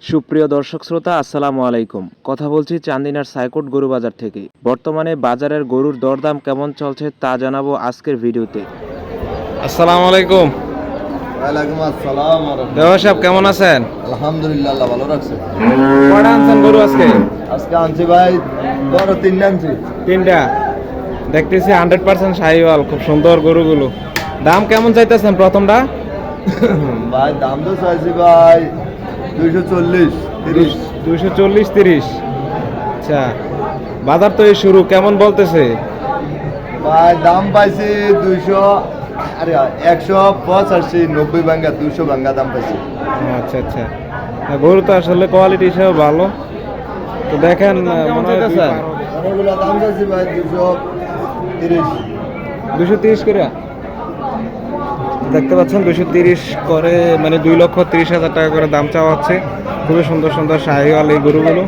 সুপ্রিয় দর্শক শ্রোতা আসসালামু আলাইকুম। কথা বলছি চান্দিনার সাইকোট গরু বাজার থেকে। বর্তমানে বাজারের গরুর দরদাম কেমন চলছে তা জানাবো আজকের ভিডিওতে। আসসালামু আলাইকুম। ওয়ালাইকুম আসসালাম। দেওয়া সাহেব কেমন আছেন? আলহামদুলিল্লাহ, আল্লাহ ভালো রাখছে। কয়টা আনছেন গরু আজকে? আজকে আনছি ভাই বড় তিনটা আনছি। তিনটা। দেখতেছি 100% শাহিওয়াল, খুব সুন্দর গরুগুলো। দাম কেমন চাইতেছেন প্রথমটা? ভাই দাম তো চাইছি ভাই 240 30। 240 30। আচ্ছা, বাজার তো এই শুরু, কেমন বলতেছে? ভাই দাম পাইছি 200, আরে 185 90 ভাঙ্গা 200 ভাঙ্গা দাম পাইছি। আচ্ছা আচ্ছা, না, গরু তো আসলে কোয়ালিটি হিসেবে ভালো। তো দেখেন মনে হইতেছে অনেকগুলো দাম চাইছি ভাই 230। 230 করে দেখতে পাচ্ছেন, 230 করে, মানে 2,30,000 টাকা করে দাম চাওয়া হচ্ছে। খুবই সুন্দর সুন্দর শাহিওয়াল এই গরুগুলো।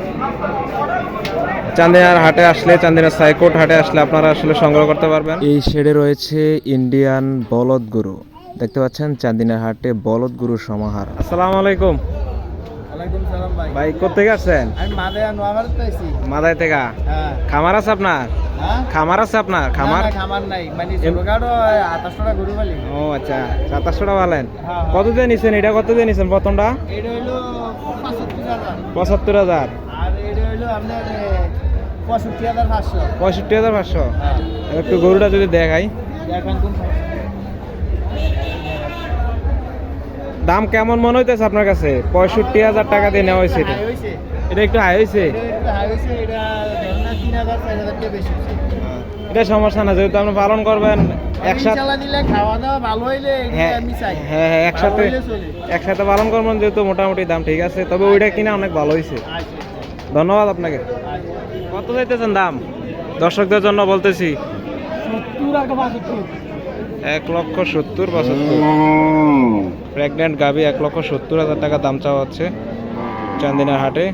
চান্দিনার হাটে আসলে, চান্দিনার সাইকোট হাটে আসলে আপনারা আসলে সংগ্রহ করতে পারবেন। এই শেডে রয়েছে ইন্ডিয়ান বলদ গরু। দেখতে পাচ্ছেন চান্দিনার হাটে বলদ গরুর সমাহার। আসসালামু আলাইকুম। ওয়ালাইকুম সালাম ভাই। ভাই কোথেকে আসছেন? আমি মাদায়া নোয়াবাড়ি পাইছি। মাদাই থেকে। হ্যাঁ। খামার আছে আপনার? হ্যাঁ? খামার আছে আপনার? খামার? না, খামার নাই, মানে ছোটখাটো 28টা গরু পালি। ও আচ্ছা, 2700 বলেন। হ্যাঁ। কত দিয়ে নিছেন এটা? কত দিয়ে নিছেন প্রথমটা? এটা হইলো 75,000। 75,000। আর এটা হইলো আপনার 65,500। 65,500। হ্যাঁ। একটু গরুটা যদি দেখাই, দেখেন কোন দাম কেমন মনে হইতেছে আপনার কাছে? 65,000 টাকা দিয়ে নেওয়া হয়েছে এটা। হাই হইছে। এটা একটু হাই হয়েছে। এটা হাই হইছে, এটা ধরুন না 3,000 4,000 টাকা বেশি হইছে। এটা সমস্যা না, যেহেতু আপনি পালন করবেন একসাথে। ইনশাআল্লাহ দিলে খাওয়া দাওয়া ভালো হইলে এগুলো হ্যাঁ আমি চাই। হ্যাঁ হ্যাঁ, একসাথে ভালো হইলে চলে। একসাথে পালন করবেন, যেহেতু মোটামুটি দাম ঠিক আছে। তবে ওইটা কিনা অনেক ভালো হয়েছে। আচ্ছা, ধন্যবাদ আপনাকে। আচ্ছা। কত চাইতেছেন দাম? দর্শকদের জন্য বলতেছি। 70 আর 75। 1,70,75। প্রেগনেন্ট গাভী 1,70,000 টাকা দাম চাওয়া হচ্ছে চান্দিনার হাটে।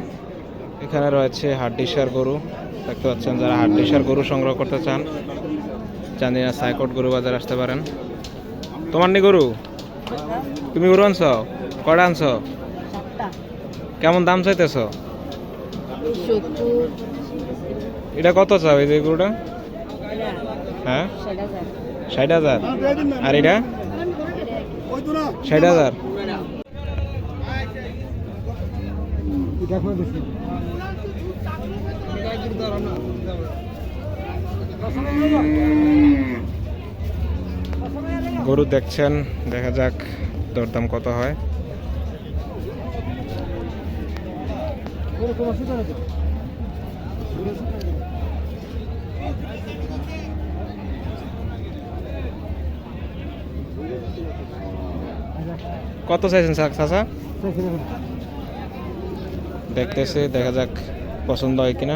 এখানে রয়েছে হাড্ডিসার গরু। দেখতে পাচ্ছেন, যারা হাড্ডিসার গরু সংগ্রহ করতে চান চান্দিনা সাইকোট গরু বাজার আসতে পারেন। তোমার নি গরু? তুমি গরু আনছ? কয়টা আনছ? কেমন দাম চাইতেছ? 70 এটা কত চাও এই যে গরুটা? হ্যাঁ, 60,000। আর এটা 60,000। গরু দেখছেন, দেখা যাক দরদাম কত হয়। কত চাইছেন চাচা? দেখতেছে, দেখা যাক পছন্দ হয় কিনা।